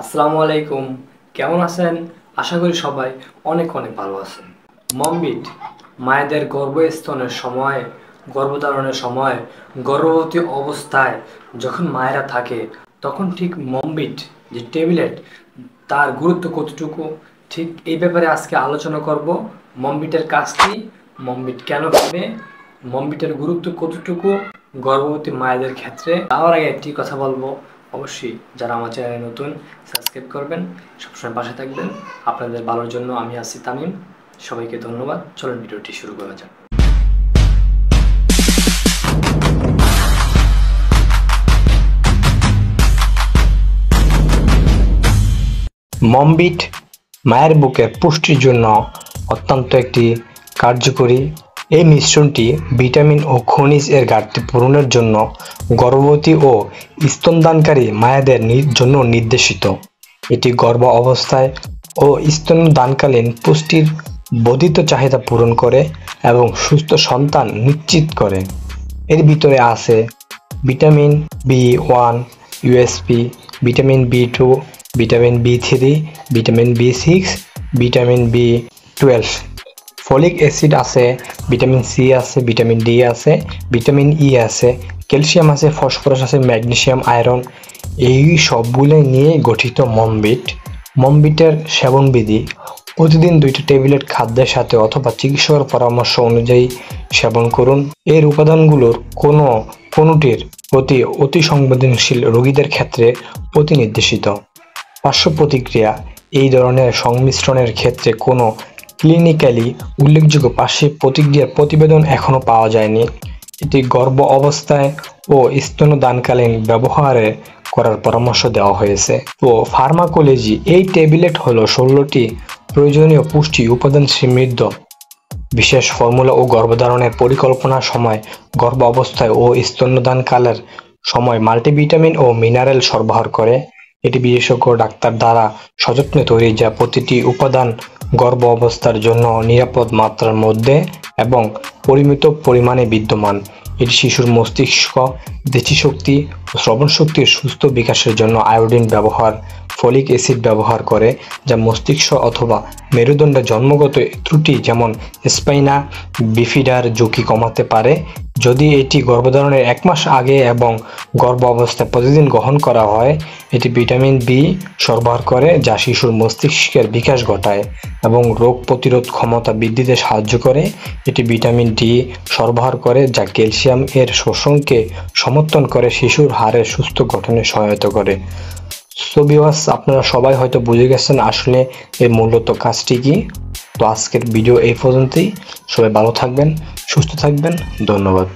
আসসালামু আলাইকুম। কেমন আছেন? আশা করি সবাই অনেক অনেক ভালো আছেন। মমবিট মায়েদের গর্ভস্থনের সময়, গর্ভধারণের সময়, গর্ভবতী অবস্থায় যখন মায়েরা থাকে তখন ঠিক মমবিট যে ট্যাবলেট তার গুরুত্ব কতটুকু, ঠিক এই ব্যাপারে আজকে আলোচনা করব। মমবিটের কাজ কি, মমবিট কেন খাবে, মমবিটের গুরুত্ব কতটুকু গর্ভবতী মায়েদের ক্ষেত্রে। তার আগে একটি কথা বলবো, অবশ্যই যারা আমার চ্যানেলে নতুন সাবস্ক্রাইব করবেন, সবসময় পাশে থাকবেন। আপনাদের ভালোর জন্য আমি আছি তামিম। সবাইকে ধন্যবাদ। চলুন ভিডিওটি শুরু করা যাক। মমবিট মায়ের বুকের পুষ্টির জন্য অত্যন্ত একটি কার্যকরী। এই মিশ্রণটি ভিটামিন ও খনিজ এর ঘাটতি পূরণের জন্য গর্ভবতী ও স্তনদানকারী মায়েদের জন্য নির্দেশিত। এটি গর্ভ অবস্থায় ও স্তনদানকালীন পুষ্টির বর্ধিত চাহিদা পূরণ করে এবং সুস্থ সন্তান নিশ্চিত করে। এর ভিতরে আছে vitamin B1, USP, vitamin B2, vitamin B3, vitamin B6, vitamin B12, folic acid আছে, ভিটামিন সি আছে, ভিটামিন ডি আছে, ভিটামিন ই আছে, ক্যালসিয়াম আছে, ফসফরাস আছে, ম্যাগনেসিয়াম, আয়রন, এই সবগুলো নিয়ে গঠিত মমবিট। মমবিটের সেবনবিধি: প্রতিদিন 2টি ট্যাবলেট খাদ্যের সাথে অথবা চিকিৎসকের পরামর্শ অনুযায়ী সেবন করুন। এর উপাদানগুলোর কোনোটির প্রতি অতি সংবেদনশীল রোগীদের ক্ষেত্রে প্রতিনির্দেশিত। পার্শ্ব প্রতিক্রিয়া: এই ধরনের সংমিশ্রণের ক্ষেত্রে কোনো ক্লিনিক্যালি উল্লেখযোগ্য পার্শ্ব প্রতিক্রিয়ার প্রতিবেদন এখনও পাওয়া যায়নি। এটি গর্ভ অবস্থায় ও স্তনদানকালীন ব্যবহারে করার পরামর্শ দেওয়া হয়েছে। তো ফার্মাকোলজি: এই ট্যাবলেট হলো 16টি প্রয়োজনীয় পুষ্টি উপাদান সমৃদ্ধ বিশেষ ফর্মুলা ও গর্ভধারণের পরিকল্পনার সময়, গর্ভ অবস্থায় ও স্তনদানকালের সময় মাল্টিভিটামিন ও মিনারেল সরবরাহ করে। এটি বিশেষজ্ঞ ডাক্তার দ্বারা সযত্নে তৈরি, যা প্রতিটি উপাদান গর্ভ অবস্থার জন্য নিরাপদ মাত্রার মধ্যে এবং পরিমিত পরিমাণে বিদ্যমান। এটি শিশুর মস্তিষ্ক, দৃষ্টিশক্তি ও শ্রবণশক্তির সুস্থ বিকাশের জন্য আয়োডিন ব্যবহার, ফলিক অ্যাসিড ব্যবহার করে, যা মস্তিষ্ক অথবা মেরুদণ্ডের জন্মগত ত্রুটি যেমন স্পাইনা বিফিডার ঝুঁকি কমাতে পারে। যদি এটি গর্ভধারণের 1 মাস আগে এবং গর্ভ অবস্থায় প্রতিদিন গ্রহণ করা হয়। এটি ভিটামিন বি সরবরাহ করে, যা শিশুর মস্তিষ্কের বিকাশ ঘটায় এবং রোগ প্রতিরোধ ক্ষমতা বৃদ্ধিতে সাহায্য করে। এটি ভিটামিন ডি সরবরাহ করে, যা ক্যালসিয়াম এর শোষণকে সমর্থন করে, শিশুর হাড়ের সুস্থ গঠনে সহায়তা করে। সো ভিউয়ার্স, আপনারা সবাই হয়তো বুঝে গেছেন আসলে এর মূলত কাজটি কি। তো আজকের ভিডিও এই পর্যন্তই। সবাই ভালো থাকবেন, সুস্থ থাকবেন। ধন্যবাদ।